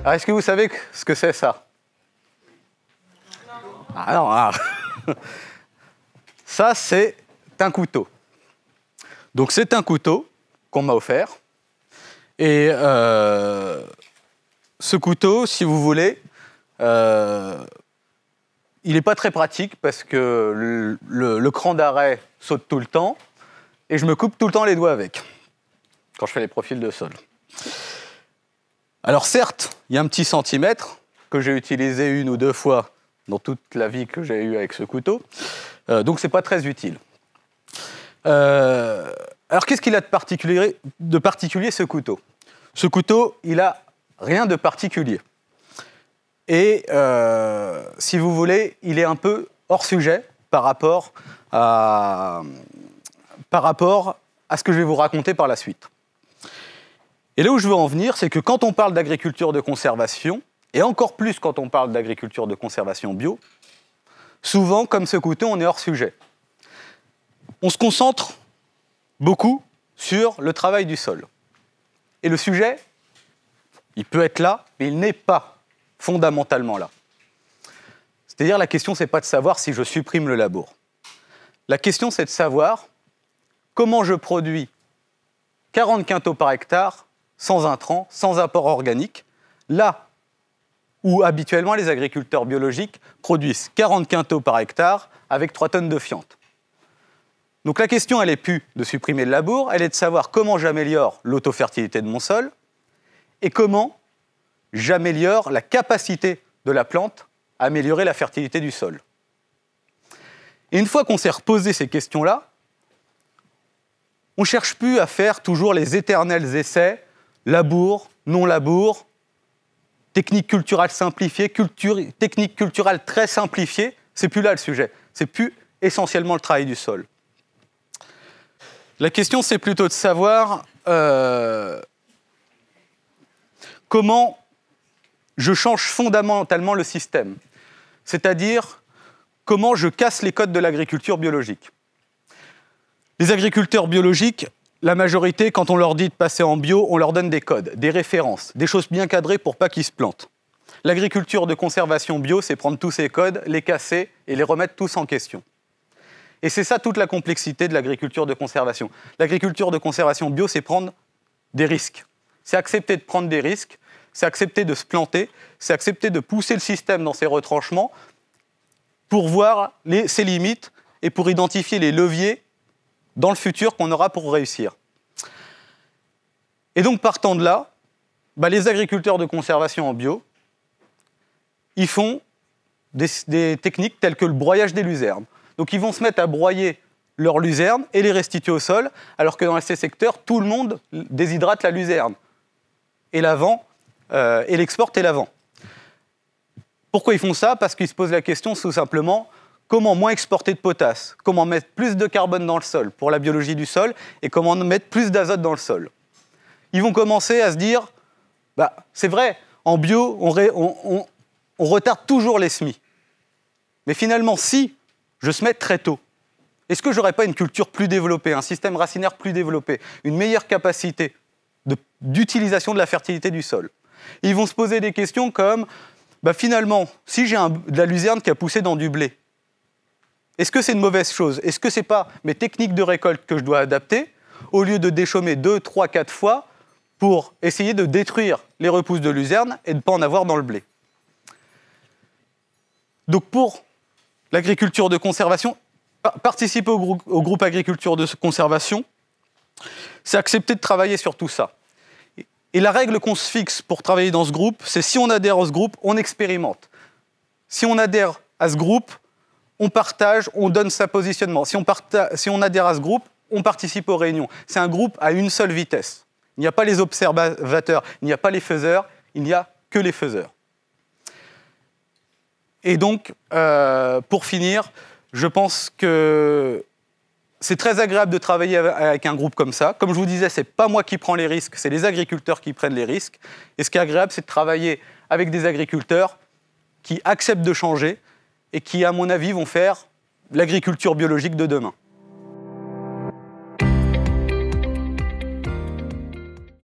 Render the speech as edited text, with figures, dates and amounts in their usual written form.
Alors, est-ce que vous savez ce que c'est ça? Ah non, ah. Ça, c'est un couteau. Donc, c'est un couteau qu'on m'a offert. Et ce couteau, si vous voulez, il n'est pas très pratique parce que le cran d'arrêt saute tout le temps et je me coupe tout le temps les doigts avec quand je fais les profils de sol. Alors certes, il y a un petit centimètre que j'ai utilisé 1 ou 2 fois dans toute la vie que j'ai eue avec ce couteau, donc ce n'est pas très utile. Alors qu'est-ce qu'il a de particulier ce couteau? Ce couteau, il n'a rien de particulier. Et si vous voulez, il est un peu hors sujet par rapport à ce que je vais vous raconter par la suite. Et là où je veux en venir, c'est que quand on parle d'agriculture de conservation, et encore plus quand on parle d'agriculture de conservation bio, souvent, comme ce couteau, on est hors sujet. On se concentre beaucoup sur le travail du sol. Et le sujet, il peut être là, mais il n'est pas fondamentalement là. C'est-à-dire, la question, ce n'est pas de savoir si je supprime le labour. La question, c'est de savoir comment je produis 40 quintaux par hectare sans intrants, sans apport organique, là où habituellement les agriculteurs biologiques produisent 40 quintaux par hectare avec 3 tonnes de fiente. Donc la question, elle n'est plus de supprimer le labour, elle est de savoir comment j'améliore l'autofertilité de mon sol et comment j'améliore la capacité de la plante à améliorer la fertilité du sol. Et une fois qu'on s'est reposé ces questions-là, on ne cherche plus à faire toujours les éternels essais, labour, non-labour, technique culturelle simplifiée, technique culturelle très simplifiée. C'est plus là le sujet. C'est plus essentiellement le travail du sol. La question, c'est plutôt de savoir comment je change fondamentalement le système. C'est-à-dire comment je casse les codes de l'agriculture biologique. Les agriculteurs biologiques, la majorité, quand on leur dit de passer en bio, on leur donne des codes, des références, des choses bien cadrées pour pas qu'ils se plantent. L'agriculture de conservation bio, c'est prendre tous ces codes, les casser et les remettre tous en question. Et c'est ça toute la complexité de l'agriculture de conservation. L'agriculture de conservation bio, c'est prendre des risques. C'est accepter de prendre des risques, c'est accepter de se planter, c'est accepter de pousser le système dans ses retranchements pour voir ses limites et pour identifier les leviers dans le futur qu'on aura pour réussir. Et donc, partant de là, les agriculteurs de conservation en bio, ils font des techniques telles que le broyage des luzernes. Donc, ils vont se mettre à broyer leurs luzernes et les restituer au sol, alors que dans ces secteurs, tout le monde déshydrate la luzerne et la vend, et l'exporte et la vend. Pourquoi ils font ça? Parce qu'ils se posent la question tout simplement, comment moins exporter de potasse? Comment mettre plus de carbone dans le sol pour la biologie du sol? Et comment mettre plus d'azote dans le sol? Ils vont commencer à se dire, c'est vrai, en bio, on retarde toujours les semis. Mais finalement, si je semais très tôt, est-ce que je n'aurais pas une culture plus développée, un système racinaire plus développé, une meilleure capacité d'utilisation de la fertilité du sol? Et ils vont se poser des questions comme, finalement, si j'ai de la luzerne qui a poussé dans du blé, est-ce que c'est une mauvaise chose? Est-ce que ce n'est pas mes techniques de récolte que je dois adapter, au lieu de déchaumer 2, 3, 4 fois pour essayer de détruire les repousses de luzerne et de ne pas en avoir dans le blé? Donc pour l'agriculture de conservation, participer au groupe agriculture de conservation, c'est accepter de travailler sur tout ça. Et la règle qu'on se fixe pour travailler dans ce groupe, c'est si on adhère à ce groupe, on expérimente. Si on adhère à ce groupe, on partage, on donne sa positionnement. Si on adhère à ce groupe, on participe aux réunions. C'est un groupe à une seule vitesse. Il n'y a pas les observateurs, il n'y a pas les faiseurs, il n'y a que les faiseurs. Et donc, pour finir, je pense que c'est très agréable de travailler avec un groupe comme ça. Comme je vous disais, ce n'est pas moi qui prends les risques, c'est les agriculteurs qui prennent les risques. Et ce qui est agréable, c'est de travailler avec des agriculteurs qui acceptent de changer et qui, à mon avis, vont faire l'agriculture biologique de demain.